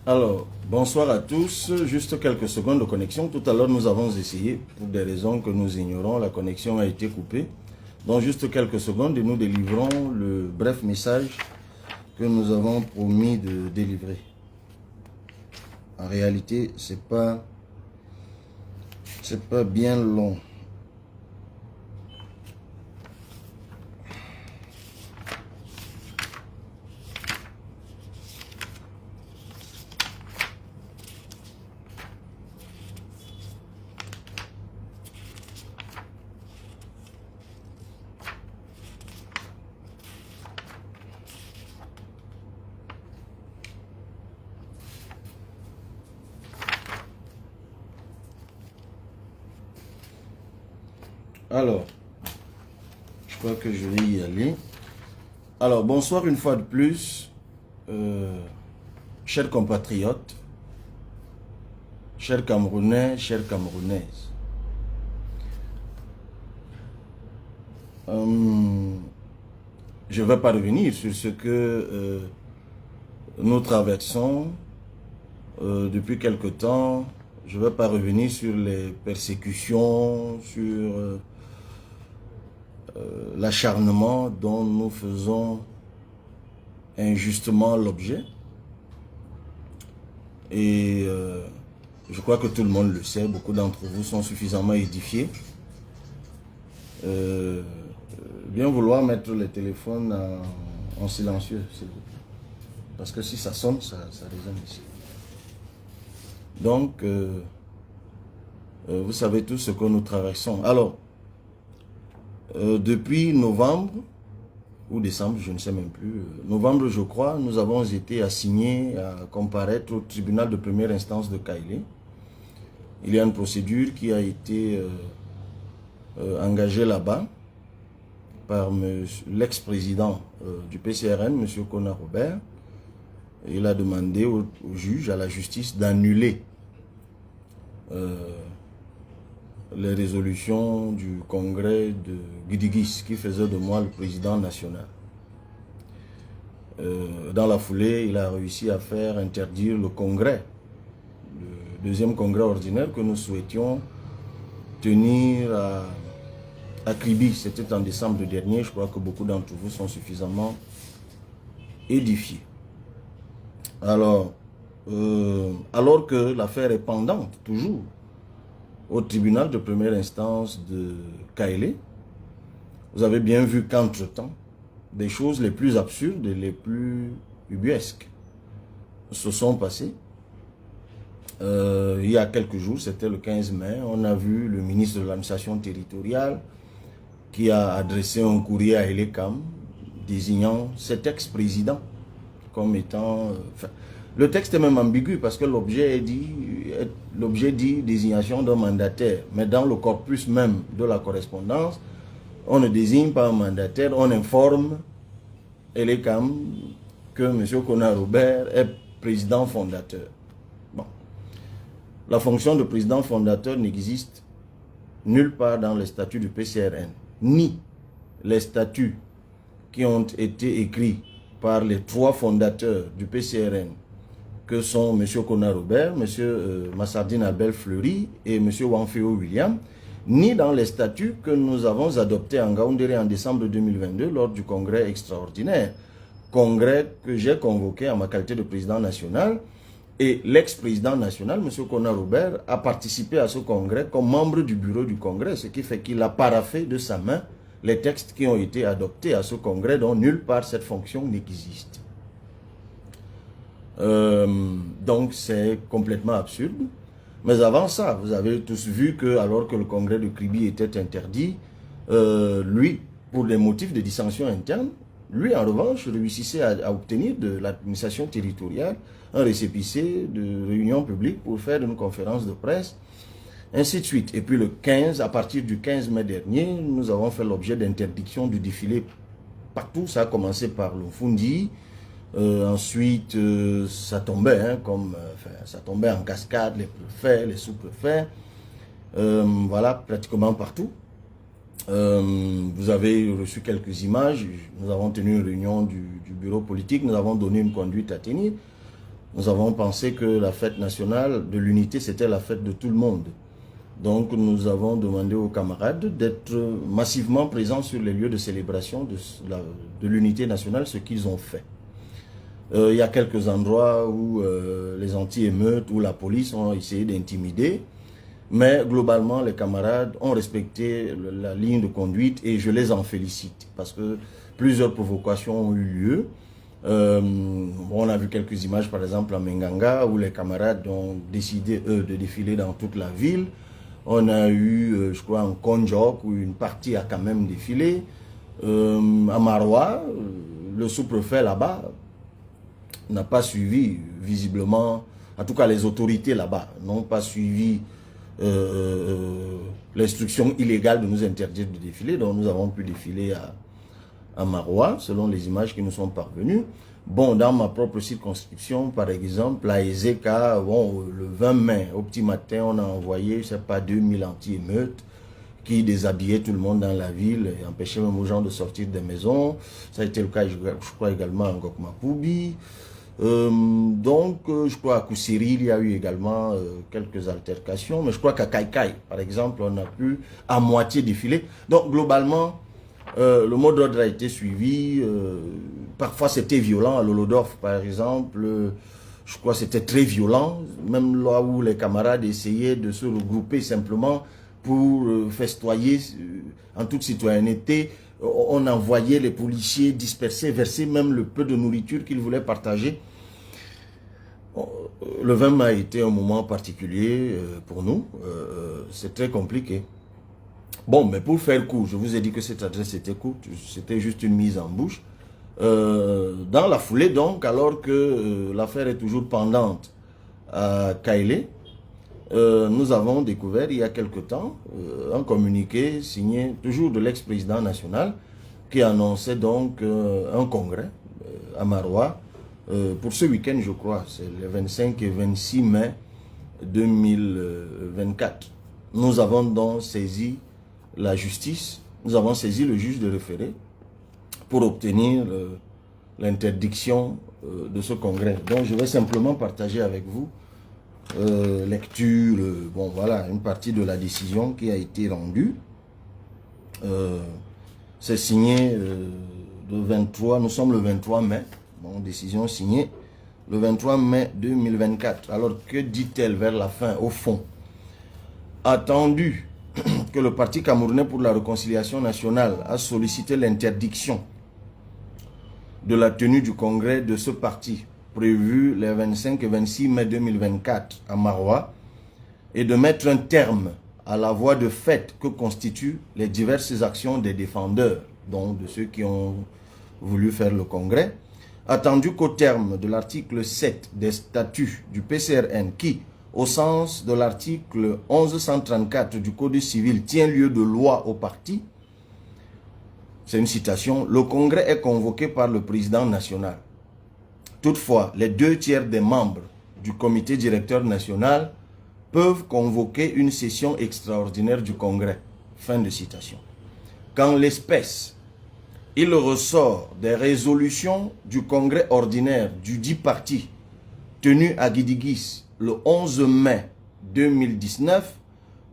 Alors, bonsoir à tous. Juste quelques secondes de connexion. Tout à l'heure, nous avons essayé, pour des raisons que nous ignorons, la connexion a été coupée. Donc, juste quelques secondes et nous délivrons le bref message que nous avons promis de délivrer. En réalité, c'est pas bien long. Alors, je crois que je vais y aller. Alors, bonsoir une fois de plus, chers compatriotes, chers Camerounais, chères Camerounaises. Je ne vais pas revenir sur ce que nous traversons depuis quelque temps. Je ne vais pas revenir sur les persécutions, sur l'acharnement dont nous faisons injustement l'objet. Et je crois que tout le monde le sait, beaucoup d'entre vous sont suffisamment édifiés. Bien vouloir mettre les téléphones en silencieux, s'il vous plaît. Parce que si ça sonne, ça résonne ici. Donc, vous savez tout ce que nous traversons. Alors, depuis novembre, ou décembre, je ne sais même plus, novembre je crois, nous avons été assignés à comparaître au tribunal de première instance de Kailé. Il y a une procédure qui a été engagée là-bas par l'ex-président du PCRN, M. Kona Robert. Il a demandé au juge, à la justice, d'annuler les résolutions du congrès de Guidigis qui faisait de moi le président national. Dans la foulée, il a réussi à faire interdire le congrès, le deuxième congrès ordinaire que nous souhaitions tenir à Kribi. C'était en décembre dernier. Je crois que beaucoup d'entre vous sont suffisamment édifiés. Alors que l'affaire est pendante, toujours, au tribunal de première instance de Kailé, vous avez bien vu qu'entre-temps, des choses les plus absurdes et les plus ubuesques se sont passées. Il y a quelques jours, c'était le 15 mai, on a vu le ministre de l'administration territoriale qui a adressé un courrier à Elekam désignant cet ex-président comme étant... le texte est même ambigu parce que l'objet dit désignation d'un mandataire. Mais dans le corpus même de la correspondance, on ne désigne pas un mandataire, on informe Elekam que M. Kona Robert est président fondateur. Bon. La fonction de président fondateur n'existe nulle part dans les statuts du PCRN, ni les statuts qui ont été écrits par les trois fondateurs du PCRN, que sont M. Kona Robert, M. Massardine Albert Fleury et M. Wamfeo William, ni dans les statuts que nous avons adoptés en Gaoundéré en décembre 2022 lors du congrès extraordinaire. Congrès que j'ai convoqué en ma qualité de président national. Et l'ex-président national, M. Kona Robert, a participé à ce congrès comme membre du bureau du congrès, ce qui fait qu'il a paraphé de sa main les textes qui ont été adoptés à ce congrès dont nulle part cette fonction n'existe. Donc c'est complètement absurde. Mais avant ça, vous avez tous vu que alors que le congrès de Kribi était interdit, lui, pour des motifs de dissension interne, lui en revanche réussissait à obtenir de l'administration territoriale un récépissé de réunion publique pour faire une conférence de presse, ainsi de suite. Et puis le 15, à partir du 15 mai dernier, nous avons fait l'objet d'interdiction du défilé partout. Ça a commencé par le Fundi. Ensuite, ça tombait, hein, ça tombait en cascade, les préfets, les sous-préfets, voilà, pratiquement partout. Vous avez reçu quelques images, nous avons tenu une réunion du bureau politique, nous avons donné une conduite à tenir. Nous avons pensé que la fête nationale de l'unité, c'était la fête de tout le monde. Donc, nous avons demandé aux camarades d'être massivement présents sur les lieux de célébration de l'unité nationale, ce qu'ils ont fait. Il y a quelques endroits où les anti-émeutes ou la police ont essayé d'intimider, mais globalement, les camarades ont respecté la ligne de conduite et je les en félicite parce que plusieurs provocations ont eu lieu. On a vu quelques images, par exemple, à Menganga, où les camarades ont décidé, eux, de défiler dans toute la ville. On a eu, je crois, un Konjok, où une partie a quand même défilé. À Maroua, le sous-préfet là-bas n'a pas suivi, visiblement, en tout cas les autorités là-bas n'ont pas suivi l'instruction illégale de nous interdire de défiler. Donc nous avons pu défiler à Maroua, selon les images qui nous sont parvenues. Bon, dans ma propre circonscription, par exemple, à Ezeka, bon, le 20 mai, au petit matin, on a envoyé, je sais pas, 2000 anti-émeutes qui déshabillaient tout le monde dans la ville et empêchaient même aux gens de sortir des maisons. Ça a été le cas, je crois, également à Ngokmakoubi. Donc, je crois à Koussiri, il y a eu également quelques altercations. Mais je crois qu'à Kaikai, par exemple, on a pu à moitié défiler. Donc, globalement, le mot d'ordre a été suivi. Parfois, c'était violent. À Lolodorf, par exemple, je crois que c'était très violent. Même là où les camarades essayaient de se regrouper simplement pour festoyer en toute citoyenneté, on envoyait les policiers disperser, verser même le peu de nourriture qu'ils voulaient partager. Le 20 mai a été un moment particulier pour nous. C'est très compliqué. Bon, mais pour faire court, je vous ai dit que cette adresse était courte, c'était juste une mise en bouche. Dans la foulée donc, alors que l'affaire est toujours pendante à Kaélé, nous avons découvert il y a quelque temps un communiqué signé toujours de l'ex-président national qui annonçait donc un congrès à Maroua pour ce week-end, je crois, c'est les 25 et 26 mai 2024. Nous avons donc saisi la justice, nous avons saisi le juge de référé pour obtenir l'interdiction de ce congrès. Donc je vais simplement partager avec vous lecture, bon voilà, une partie de la décision qui a été rendue. C'est signé le 23, nous sommes le 23 mai, bon, décision signée le 23 mai 2024. Alors que dit-elle vers la fin, au fond? Attendu que le Parti camerounais pour la réconciliation nationale a sollicité l'interdiction de la tenue du congrès de ce parti prévu les 25 et 26 mai 2024 à Maroua et de mettre un terme à la voie de fait que constituent les diverses actions des défendeurs, donc de ceux qui ont voulu faire le congrès, attendu qu'au terme de l'article 7 des statuts du PCRN qui, au sens de l'article 1134 du Code civil, tient lieu de loi au parti, c'est une citation, le congrès est convoqué par le président national. Toutefois, les 2/3 des membres du comité directeur national peuvent convoquer une session extraordinaire du congrès. Fin de citation. Qu'en l'espèce, il ressort des résolutions du congrès ordinaire du dit parti tenu à Guidigis le 11 mai 2019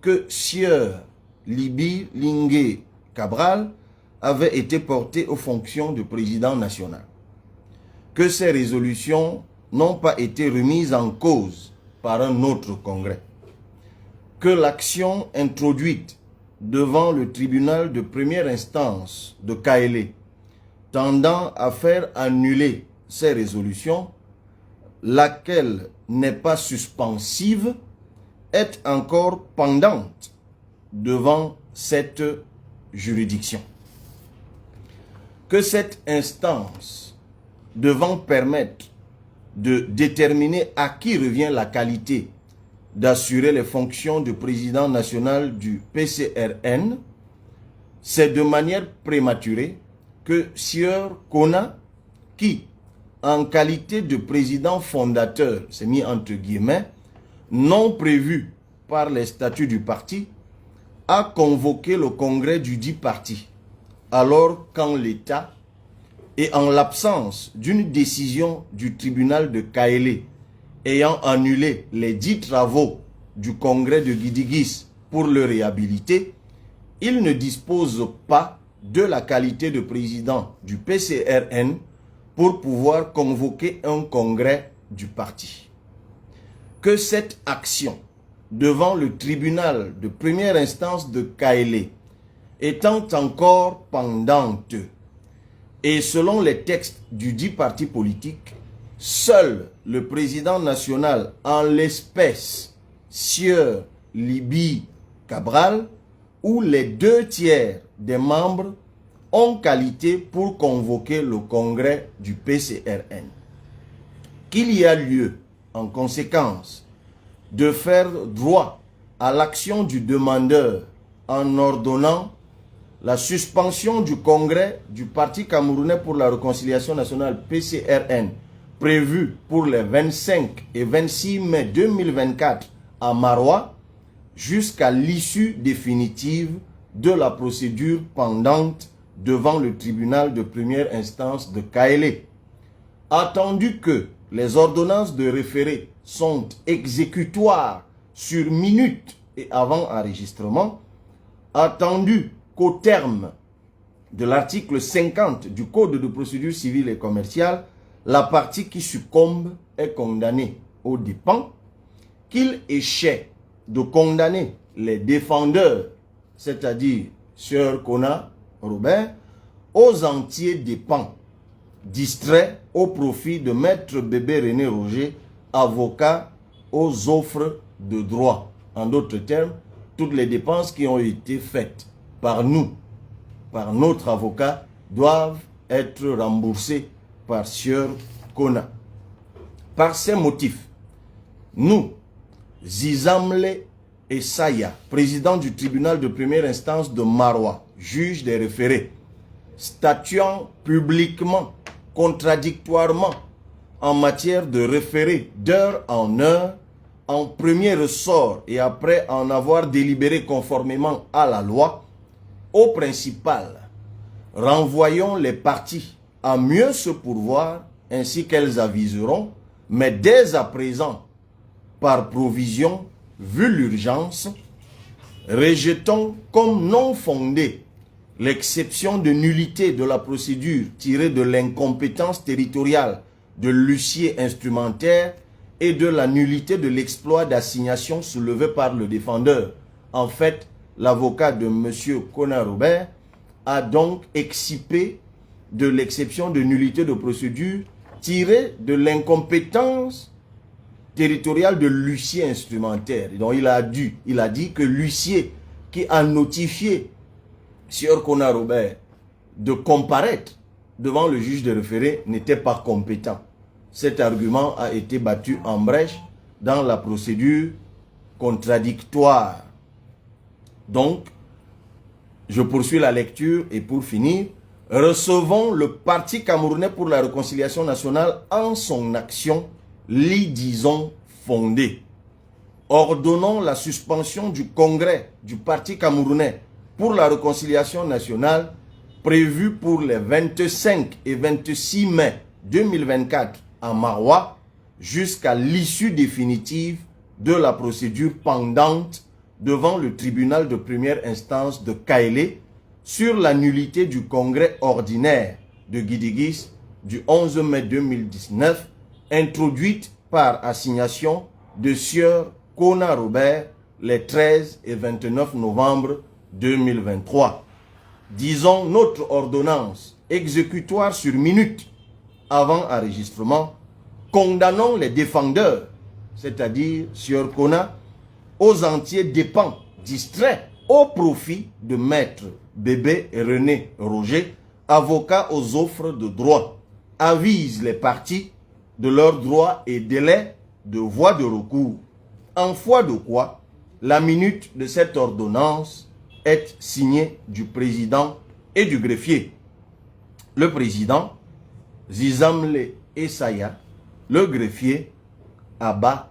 que Sieur Libi Lingué Cabral avait été porté aux fonctions de président national. Que ces résolutions n'ont pas été remises en cause par un autre congrès. Que l'action introduite devant le tribunal de première instance de Kaélé tendant à faire annuler ces résolutions, laquelle n'est pas suspensive, est encore pendante devant cette juridiction. Que cette instance devant permettre de déterminer à qui revient la qualité d'assurer les fonctions de président national du PCRN, c'est de manière prématurée que Sieur Kona, qui, en qualité de président fondateur, c'est mis entre guillemets, non prévu par les statuts du parti, a convoqué le congrès du dit parti, alors qu'en l'état et en l'absence d'une décision du tribunal de Kaélé ayant annulé les 10 travaux du congrès de Guidigis pour le réhabiliter, il ne dispose pas de la qualité de président du PCRN pour pouvoir convoquer un congrès du parti. Que cette action devant le tribunal de première instance de Kaélé étant encore pendante et selon les textes du dit parti politique, seul le président national, en l'espèce Sieur Libye Cabral, ou les 2 tiers des membres ont qualité pour convoquer le congrès du PCRN. Qu'il y a lieu, en conséquence, de faire droit à l'action du demandeur en ordonnant la suspension du congrès du Parti camerounais pour la réconciliation nationale PCRN prévu pour les 25 et 26 mai 2024 à Maroua jusqu'à l'issue définitive de la procédure pendante devant le tribunal de première instance de Kaélé. Attendu que les ordonnances de référé sont exécutoires sur minute et avant enregistrement, attendu qu'au terme de l'article 50 du Code de procédure civile et commerciale, la partie qui succombe est condamnée aux dépens, qu'il échait de condamner les défendeurs, c'est-à-dire Sieur Kona Robert, aux entiers dépens, distraits au profit de Maître Bébé René Roger, avocat aux offres de droit. En d'autres termes, toutes les dépenses qui ont été faites par nous, par notre avocat, doivent être remboursées par Sieur Kona. Par ces motifs, nous, Zizamle Essaya, président du tribunal de première instance de Maroua, juge des référés, statuant publiquement, contradictoirement, en matière de référé d'heure en heure, en premier ressort et après en avoir délibéré conformément à la loi, au principal, renvoyons les parties à mieux se pourvoir ainsi qu'elles aviseront, mais dès à présent, par provision, vu l'urgence, rejetons comme non fondée l'exception de nullité de la procédure tirée de l'incompétence territoriale de l'huissier instrumentaire et de la nullité de l'exploit d'assignation soulevé par le défendeur. En fait, l'avocat de M. Kona Robert a donc excipé de l'exception de nullité de procédure tirée de l'incompétence territoriale de l'huissier instrumentaire. Donc il a dit que l'huissier qui a notifié Sieur Kona Robert de comparaître devant le juge de référé n'était pas compétent. Cet argument a été battu en brèche dans la procédure contradictoire. Donc, je poursuis la lecture et pour finir, recevons le Parti camerounais pour la réconciliation nationale en son action, disons fondée. Ordonnons la suspension du congrès du Parti camerounais pour la réconciliation nationale prévu pour les 25 et 26 mai 2024 à Maroua jusqu'à l'issue définitive de la procédure pendante devant le tribunal de première instance de Kaélé sur la nullité du congrès ordinaire de Guidigis du 11 mai 2019 introduite par assignation de Sieur Kona Robert les 13 et 29 novembre 2023. Disons notre ordonnance exécutoire sur minute avant enregistrement, condamnons les défendeurs, c'est-à-dire Sieur Kona, aux entiers dépens distraits au profit de Maître Bébé René Roger, avocat aux offres de droit, avise les parties de leurs droits et délais de voie de recours, en foi de quoi la minute de cette ordonnance est signée du président et du greffier. Le président, Zizamle Essaya, le greffier, Abba.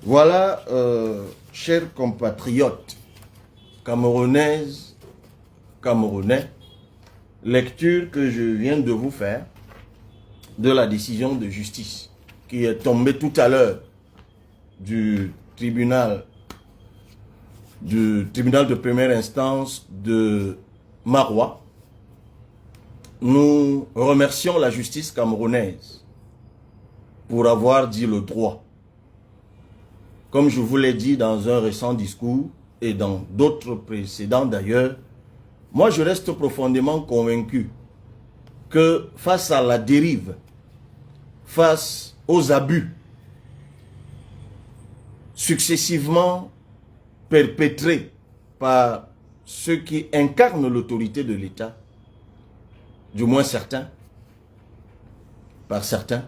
Voilà, chers compatriotes camerounaises, camerounais, lecture que je viens de vous faire de la décision de justice. qui est tombé tout à l'heure du tribunal de première instance de Maroua, nous remercions la justice camerounaise pour avoir dit le droit. Comme je vous l'ai dit dans un récent discours et dans d'autres précédents d'ailleurs, moi je reste profondément convaincu que face à la dérive, face aux abus successivement perpétrés par ceux qui incarnent l'autorité de l'État, du moins certains, par certains,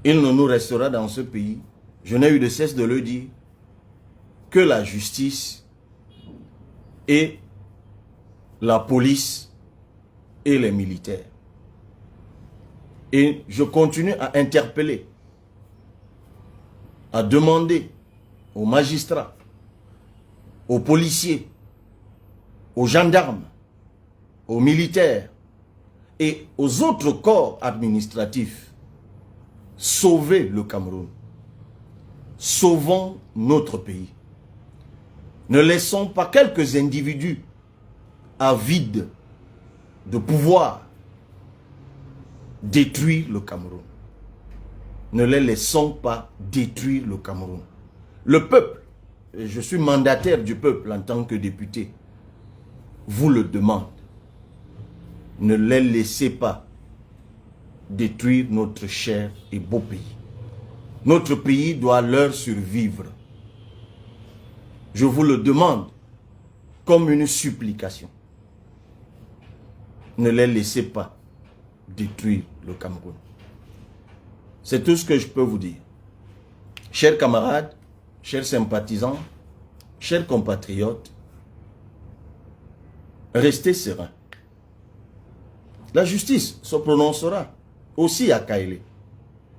il ne nous restera dans ce pays, je n'ai eu de cesse de le dire, que la justice et la police et les militaires. Et je continue à interpeller, à demander aux magistrats, aux policiers, aux gendarmes, aux militaires et aux autres corps administratifs, sauvez le Cameroun. Sauvons notre pays. Ne laissons pas quelques individus avides de pouvoir détruire le Cameroun. Ne les laissons pas détruire le Cameroun. Le peuple, et je suis mandataire du peuple en tant que député, vous le demande. Ne les laissez pas détruire notre cher et beau pays. Notre pays doit leur survivre. Je vous le demande comme une supplication. Ne les laissez pas détruire le Cameroun. C'est tout ce que je peux vous dire. Chers camarades, chers sympathisants, chers compatriotes, restez sereins. La justice se prononcera aussi à Kaélé.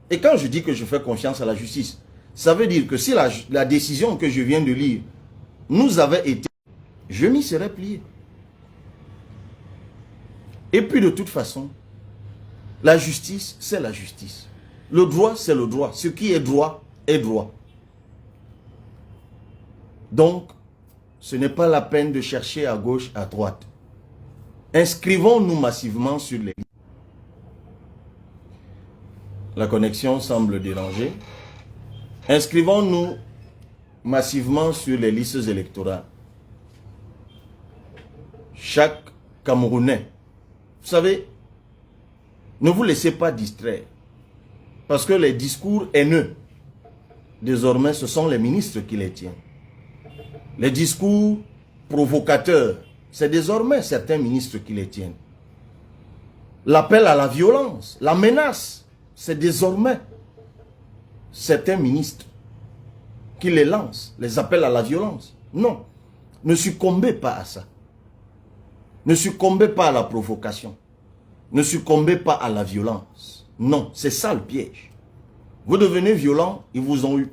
Et quand je dis que je fais confiance à la justice, ça veut dire que si la décision que je viens de lire nous avait été, je m'y serais plié. Et puis de toute façon, la justice, c'est la justice. Le droit, c'est le droit. Ce qui est droit, est droit. Donc, ce n'est pas la peine de chercher à gauche, à droite. Inscrivons-nous massivement sur les listes. La connexion semble déranger. Inscrivons-nous massivement sur les listes électorales. Chaque Camerounais, vous savez, ne vous laissez pas distraire. Parce que les discours haineux, désormais, ce sont les ministres qui les tiennent. Les discours provocateurs, c'est désormais certains ministres qui les tiennent. L'appel à la violence, la menace, c'est désormais certains ministres qui les lancent, les appels à la violence. Non, ne succombez pas à ça. Ne succombez pas à la provocation. Ne succombez pas à la violence. Non, c'est ça le piège. Vous devenez violent, ils vous ont eu.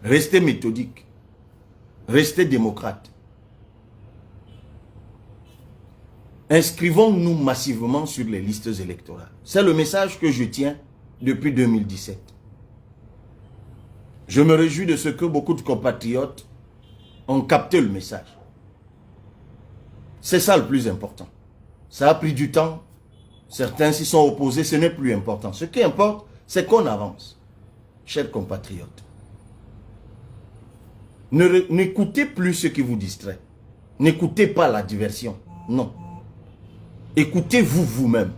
Restez méthodique. Restez démocrate. Inscrivons-nous massivement sur les listes électorales. C'est le message que je tiens depuis 2017. Je me réjouis de ce que beaucoup de compatriotes ont capté le message. C'est ça le plus important. Ça a pris du temps. Certains s'y sont opposés, ce n'est plus important. Ce qui importe, c'est qu'on avance. Chers compatriotes, n'écoutez plus ce qui vous distrait. N'écoutez pas la diversion. Non. Écoutez-vous vous-même.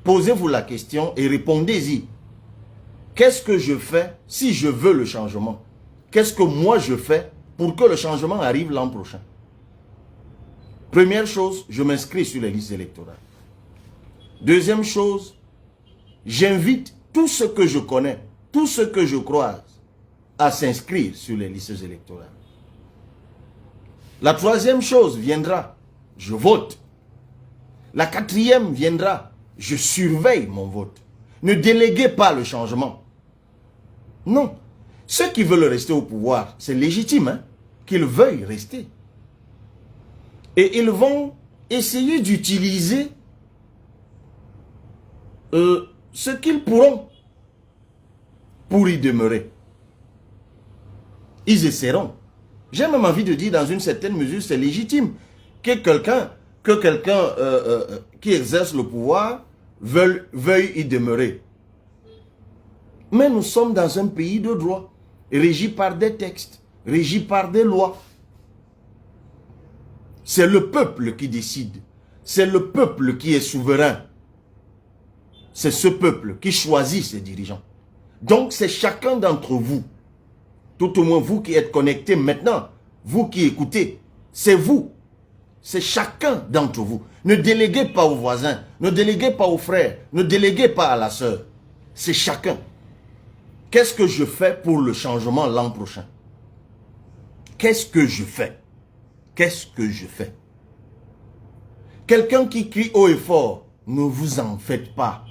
Posez-vous la question et répondez-y. Qu'est-ce que je fais si je veux le changement? Qu'est-ce que moi je fais pour que le changement arrive l'an prochain? Première chose, je m'inscris sur les listes électorales. Deuxième chose, j'invite tous ceux que je connais, tous ceux que je croise, à s'inscrire sur les listes électorales. La troisième chose viendra, je vote. La quatrième viendra, je surveille mon vote. Ne déléguez pas le changement. Non. Ceux qui veulent rester au pouvoir, c'est légitime, hein, qu'ils veuillent rester. Et ils vont essayer d'utiliser ce qu'ils pourront pour y demeurer. Ils essaieront. J'ai même envie de dire, dans une certaine mesure, c'est légitime que quelqu'un qui exerce le pouvoir veuille y demeurer. Mais nous sommes dans un pays de droit, régi par des textes, régi par des lois. C'est le peuple qui décide. C'est le peuple qui est souverain. C'est ce peuple qui choisit ses dirigeants. Donc c'est chacun d'entre vous, tout au moins vous qui êtes connectés maintenant, vous qui écoutez, c'est vous. C'est chacun d'entre vous. Ne déléguez pas aux voisins, ne déléguez pas aux frères, ne déléguez pas à la sœur. C'est chacun. Qu'est-ce que je fais pour le changement l'an prochain? Qu'est-ce que je fais? Qu'est-ce que je fais? Quelqu'un qui crie haut et fort, ne vous en faites pas.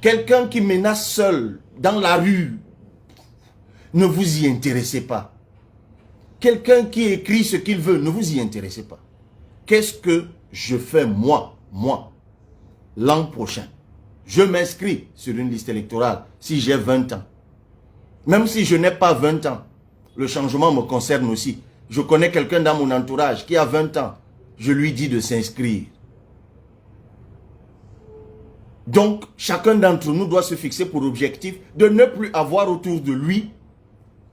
Quelqu'un qui menace seul dans la rue, ne vous y intéressez pas. Quelqu'un qui écrit ce qu'il veut, ne vous y intéressez pas. Qu'est-ce que je fais moi, l'an prochain? Je m'inscris sur une liste électorale si j'ai 20 ans. Même si je n'ai pas 20 ans, le changement me concerne aussi. Je connais quelqu'un dans mon entourage qui a 20 ans. Je lui dis de s'inscrire. Donc, chacun d'entre nous doit se fixer pour objectif de ne plus avoir autour de lui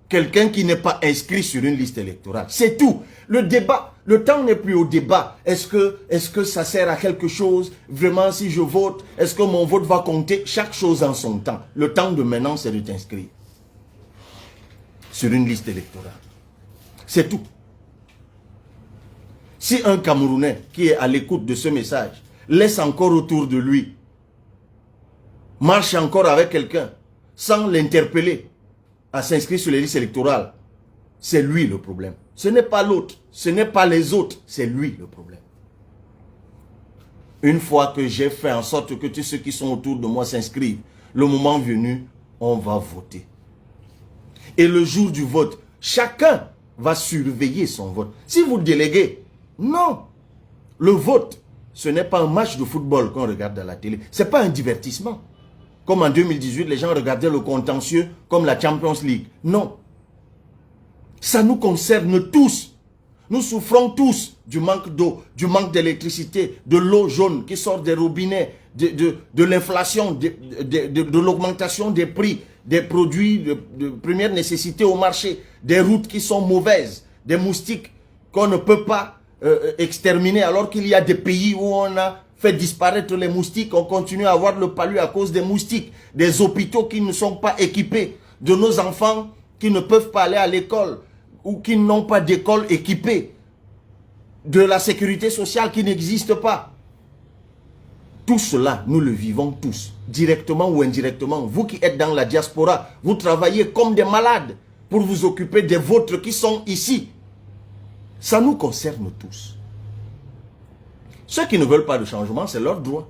quelqu'un qui n'est pas inscrit sur une liste électorale. C'est tout. Le débat, le temps n'est plus au débat. Est-ce que ça sert à quelque chose? Vraiment, si je vote, est-ce que mon vote va compter? Chaque chose en son temps. Le temps de maintenant, c'est de t'inscrire sur une liste électorale. C'est tout. Si un Camerounais qui est à l'écoute de ce message laisse encore autour de lui, marche encore avec quelqu'un sans l'interpeller à s'inscrire sur les listes électorales, c'est lui le problème. Ce n'est pas l'autre, ce n'est pas les autres, c'est lui le problème. Une fois que j'ai fait en sorte que tous ceux qui sont autour de moi s'inscrivent, le moment venu, on va voter. Et le jour du vote, chacun va surveiller son vote. Si vous déléguez, non. Le vote, ce n'est pas un match de football qu'on regarde à la télé. Ce n'est pas un divertissement. Comme en 2018, les gens regardaient le contentieux comme la Champions League. Non. Ça nous concerne tous. Nous souffrons tous du manque d'eau, du manque d'électricité, de l'eau jaune qui sort des robinets, de l'inflation, de l'augmentation des prix des produits de première nécessité au marché, des routes qui sont mauvaises, des moustiques qu'on ne peut pas exterminer alors qu'il y a des pays où on a fait disparaître les moustiques, on continue à avoir le palu à cause des moustiques, des hôpitaux qui ne sont pas équipés, de nos enfants qui ne peuvent pas aller à l'école ou qui n'ont pas d'école équipée, de la sécurité sociale qui n'existe pas. Tout cela, nous le vivons tous, directement ou indirectement. Vous qui êtes dans la diaspora, vous travaillez comme des malades pour vous occuper des vôtres qui sont ici. Ça nous concerne tous. Ceux qui ne veulent pas de changement, c'est leur droit.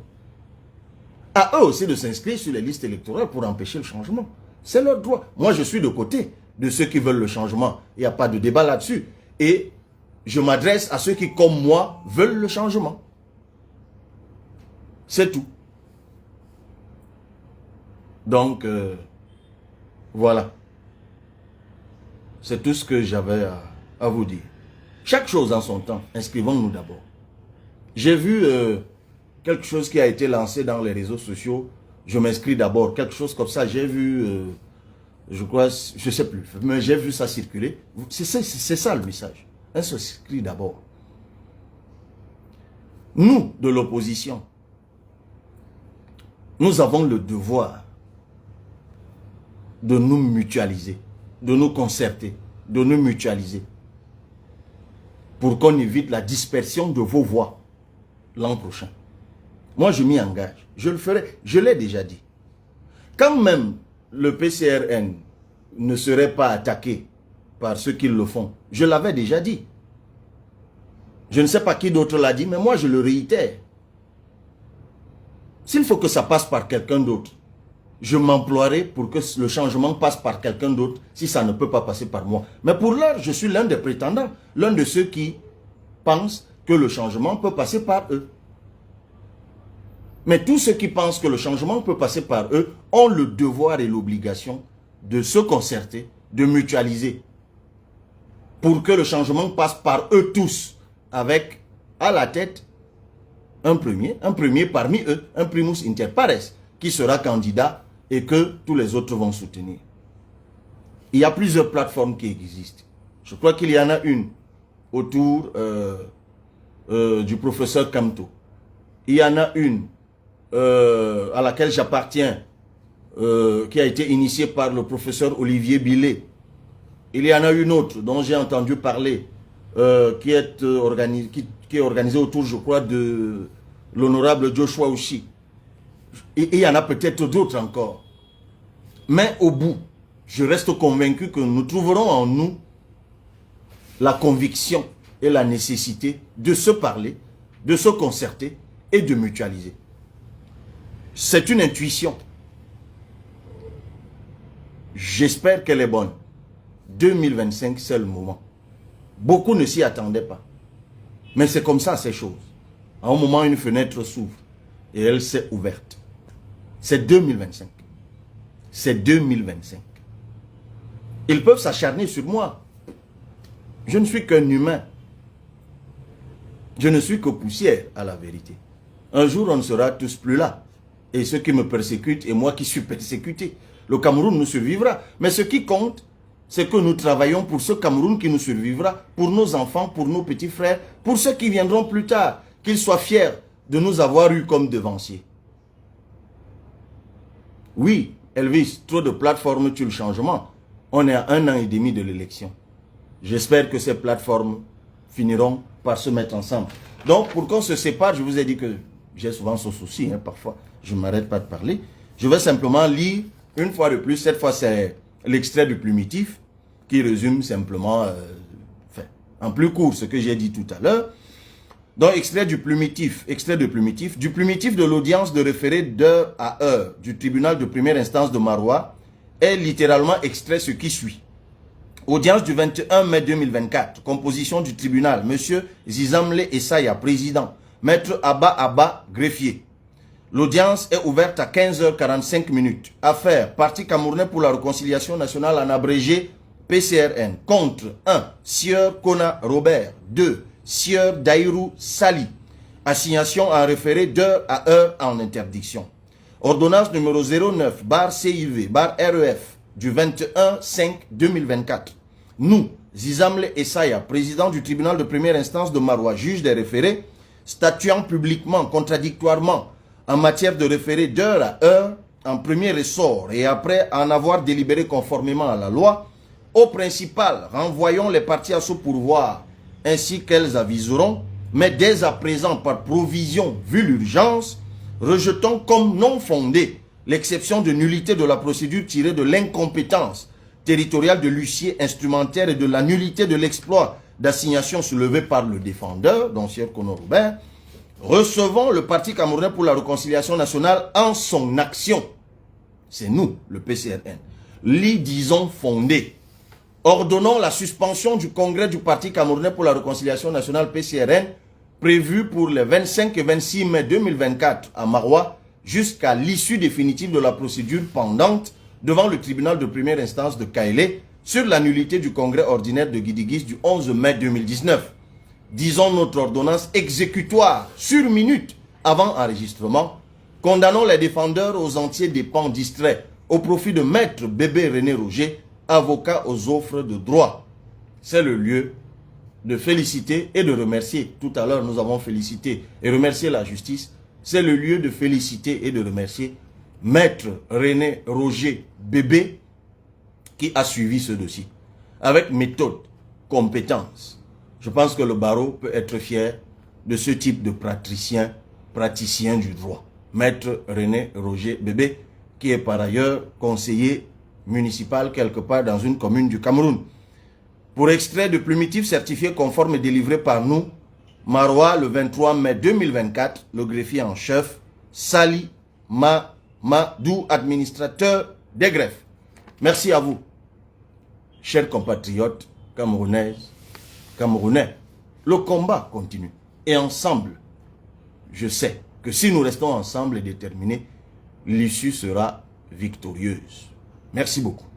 À eux aussi de s'inscrire sur les listes électorales pour empêcher le changement. C'est leur droit. Moi, je suis de côté de ceux qui veulent le changement. Il n'y a pas de débat là-dessus. Et je m'adresse à ceux qui, comme moi, veulent le changement. C'est tout. Donc, voilà. C'est tout ce que j'avais à vous dire. Chaque chose en son temps. Inscrivons-nous d'abord. J'ai vu quelque chose qui a été lancé dans les réseaux sociaux. Je m'inscris d'abord. Quelque chose comme ça. J'ai vu, je crois, je ne sais plus. Mais j'ai vu ça circuler. C'est ça le message. On s'inscrit d'abord. Nous, de l'opposition, nous avons le devoir de nous mutualiser, de nous concerter, de nous mutualiser pour qu'on évite la dispersion de vos voix l'an prochain. Moi, je m'y engage. Je le ferai. Je l'ai déjà dit. Quand même le PCRN ne serait pas attaqué par ceux qui le font, je l'avais déjà dit. Je ne sais pas qui d'autre l'a dit, mais moi, je le réitère. S'il faut que ça passe par quelqu'un d'autre, je m'emploierai pour que le changement passe par quelqu'un d'autre si ça ne peut pas passer par moi. Mais pour l'heure, je suis l'un des prétendants, l'un de ceux qui pensent que le changement peut passer par eux. Mais tous ceux qui pensent que le changement peut passer par eux ont le devoir et l'obligation de se concerter, de mutualiser, pour que le changement passe par eux tous, avec à la tête un premier parmi eux, un primus inter pares, qui sera candidat et que tous les autres vont soutenir. Il y a plusieurs plateformes qui existent. Je crois qu'il y en a une autour du professeur Kamto. Il y en a une à laquelle j'appartiens, qui a été initiée par le professeur Olivier Billet. Il y en a une autre dont j'ai entendu parler, qui est organisée autour, je crois, de l'honorable Joshua Ushi. Et il y en a peut-être d'autres encore. Mais au bout, je reste convaincu que nous trouverons en nous la conviction et la nécessité de se parler, de se concerter et de mutualiser. C'est une intuition. J'espère qu'elle est bonne. 2025, c'est le moment. Beaucoup ne s'y attendaient pas. Mais c'est comme ça, ces choses. À un moment, une fenêtre s'ouvre et elle s'est ouverte. C'est 2025. C'est 2025. Ils peuvent s'acharner sur moi. Je ne suis qu'un humain. Je ne suis que poussière, à la vérité. Un jour, on ne sera tous plus là. Et ceux qui me persécutent et moi qui suis persécuté. Le Cameroun nous survivra. Mais ce qui compte, c'est que nous travaillons pour ce Cameroun qui nous survivra, pour nos enfants, pour nos petits frères, pour ceux qui viendront plus tard, qu'ils soient fiers de nous avoir eu comme devanciers. Oui, Elvis, trop de plateformes tuent le changement. On est à 1 an et demi de l'élection. J'espère que ces plateformes finiront par se mettre ensemble. Donc, pour qu'on se sépare, je vous ai dit que j'ai souvent ce souci, parfois, je ne m'arrête pas de parler. Je vais simplement lire, une fois de plus, cette fois c'est l'extrait du plumitif, qui résume simplement, en plus court, ce que j'ai dit tout à l'heure. Donc, extrait de plumitif de l'audience de référé d'heure à heure du tribunal de première instance de Maroua est littéralement extrait ce qui suit. Audience du 21 mai 2024, composition du tribunal, Monsieur Zizamle Essaya, président, Maître Abba, greffier. L'audience est ouverte à 15h45. Affaire, Parti camerounais pour la réconciliation nationale en abrégé PCRN. Contre 1. Sieur Kona Robert. 2. Sieur Daïrou Sali. Assignation en référé d'heure à heure en interdiction. Ordonnance numéro 09 /CIV /REF du 21/5/2024. Nous, Zizamle Essaya, président du tribunal de première instance de Maroua, juge des référés, statuant publiquement, contradictoirement, en matière de référé d'heure à heure, en premier ressort et après en avoir délibéré conformément à la loi, au principal, renvoyons les parties à ce pourvoir, ainsi qu'elles aviseront, mais dès à présent, par provision, vu l'urgence, rejetons comme non fondée l'exception de nullité de la procédure tirée de l'incompétence territoriale de l'huissier instrumentaire et de la nullité de l'exploit d'assignation soulevé par le défendeur, dont Sieur Kono Robert. Recevons le Parti camerounais pour la réconciliation nationale en son action. C'est nous, le PCRN. L'y disons fondé. Ordonnons la suspension du congrès du Parti camerounais pour la réconciliation nationale PCRN prévu pour les 25 et 26 mai 2024 à Maroua jusqu'à l'issue définitive de la procédure pendante devant le tribunal de première instance de Kaélé sur la nullité du congrès ordinaire de Guidigis du 11 mai 2019. Disons notre ordonnance exécutoire sur minute avant enregistrement. Condamnons les défendeurs aux entiers dépens distraits au profit de Maître Bébé René Roger, avocat aux offres de droit. C'est le lieu de féliciter et de remercier. Tout à l'heure, nous avons félicité et remercié la justice. C'est le lieu de féliciter et de remercier Maître René Roger Bébé qui a suivi ce dossier avec méthode, compétence. Je pense que le barreau peut être fier de ce type de praticien du droit. Maître René Roger Bébé, qui est par ailleurs conseiller municipal quelque part dans une commune du Cameroun. Pour extrait de plumitif certifié conforme et délivré par nous, Maroua, le 23 mai 2024, le greffier en chef, Sali Madou, administrateur des greffes. Merci à vous, chers compatriotes camerounaises, Camerounais. Le combat continue. Et ensemble, je sais que si nous restons ensemble et déterminés, l'issue sera victorieuse. Merci beaucoup.